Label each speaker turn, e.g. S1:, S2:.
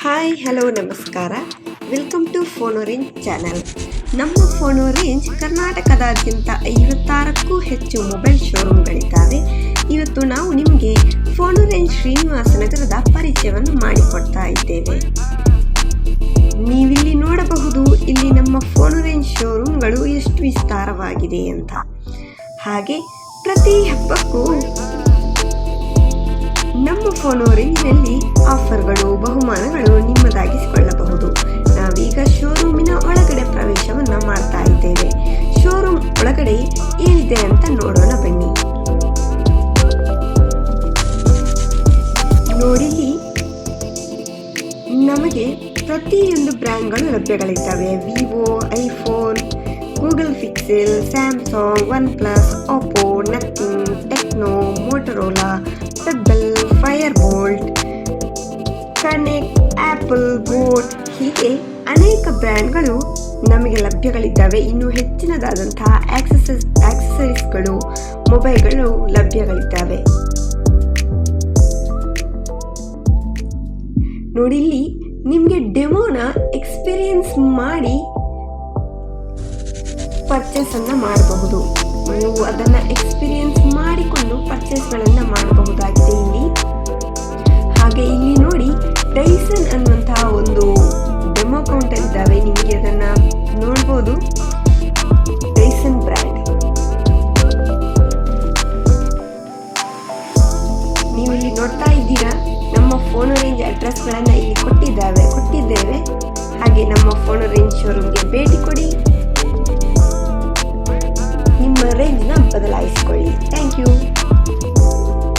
S1: Hi hello ನಮಸ್ಕಾರ, welcome to ಫೋನೋ range channel. ನಮ್ಮ ಫೋನೋ range ಕರ್ನಾಟಕದಾದ್ಯಂತ 56ಕ್ಕೂ ಹೆಚ್ಚು ಮೊಬೈಲ್ ಶೋರೂಮ್ಗಳಿದ್ದಾವೆ. ಇವತ್ತು ನಾವು ನಿಮಗೆ ಫೋನೋ ರೇಂಜ್ ಶ್ರೀನಿವಾಸ ನಗರದ ಪರಿಚಯವನ್ನು ಮಾಡಿಕೊಡ್ತಾ ಇದ್ದೇವೆ. ನೀವಿಲ್ಲಿ ನೋಡಬಹುದು, ಇಲ್ಲಿ ನಮ್ಮ ಫೋನೋ ರೇಂಜ್ ಶೋರೂಮ್ಗಳು ಎಷ್ಟು ವಿಸ್ತಾರವಾಗಿದೆ ಅಂತ. ಹಾಗೆ ಪ್ರತಿ ಹಬ್ಬಕ್ಕೂ ನಮ್ಮ ಫೋನೋ ರೇಂಜ್ನಲ್ಲಿ ಆಫರ್ಗಳು, ಬಹುಮಾನಗಳು ನಿಮ್ಮದಾಗಿಸಿಕೊಳ್ಳಬಹುದು. ನಾವೀಗ ಶೋರೂಮಿನ ಒಳಗಡೆ ಪ್ರವೇಶವನ್ನು ಮಾಡ್ತಾ ಇದ್ದೇವೆ. ಶೋರೂಮ್ ಒಳಗಡೆ ಏನಿದೆ ಅಂತ ನೋಡೋಣ ಬನ್ನಿ. ನೋಡಿಲಿ, ನಮಗೆ ಪ್ರತಿಯೊಂದು ಬ್ರ್ಯಾಂಡ್ಗಳು ಲಭ್ಯಗಳಿದ್ದಾವೆ. Vivo, iPhone, Google Pixel, Samsung, OnePlus, Oppo, Nothing, Tecno, Motorola, Pebble, Fire Boltt, Connect, Apple, boAt, ಹೀಗೆ ಅನೇಕ ಬ್ರ್ಯಾಂಡ್ಗಳು ನಮಗೆ ಲಭ್ಯಗಳಿದ್ದಾವೆ. ಇನ್ನು ಹೆಚ್ಚಿನದಾದಂತಹ ಆಕ್ಸೆಸರೀಸ್ಗಳು, ಮೊಬೈಲ್ಗಳು ಲಭ್ಯಗಳಿದ್ದಾವೆ. ನೋಡಿ, ಇಲ್ಲಿ ನಿಮಗೆ ಡೆಮೋನ ಎಕ್ಸ್ಪೀರಿಯನ್ಸ್ ಮಾಡಿ ಪರ್ಚೇಸ್ ಅನ್ನ ಮಾಡಬಹುದು. ನೀವು ಅದನ್ನ ಎಕ್ಸ್ಪೀರಿಯನ್ಸ್ ಮಾಡಿಕೊಂಡು ಪರ್ಚೇಸ್ಗಳನ್ನ ಮಾಡಬಹುದಾಗಿದೆ ಇಲ್ಲಿ. ಹಾಗೆ ಇಲ್ಲಿ ನೋಡಿ, ಡೈಸನ್ ಅನ್ನುವಂತಹ ಒಂದು ಡೆಮೋ ಕೌಂಟರ್ ಇದ್ದಾವೆ. ನಿಮಗೆ ಅದನ್ನ ನೋಡಬಹುದು. Dyson brand. ನೀವು ಇಲ್ಲಿ ನೋಡ್ತಾ ಇದ್ದೀರಾ, ನಮ್ಮ ಫೋನೋ ರೇಂಜ್ ಅಡ್ರೆಸ್ಗಳನ್ನ ಇಲ್ಲಿ ಕೊಟ್ಟಿದ್ದೇವೆ. ಹಾಗೆ ನಮ್ಮ ಫೋನೋ ರೇಂಜ್ ಶೋರೂಮ್ಗೆ ಭೇಟಿ ಕೊಡಿ, ನಿಮ್ಮ ರೇಂಜ್ನ ಬದಲಾಯಿಸಿಕೊಳ್ಳಿ. Thank you.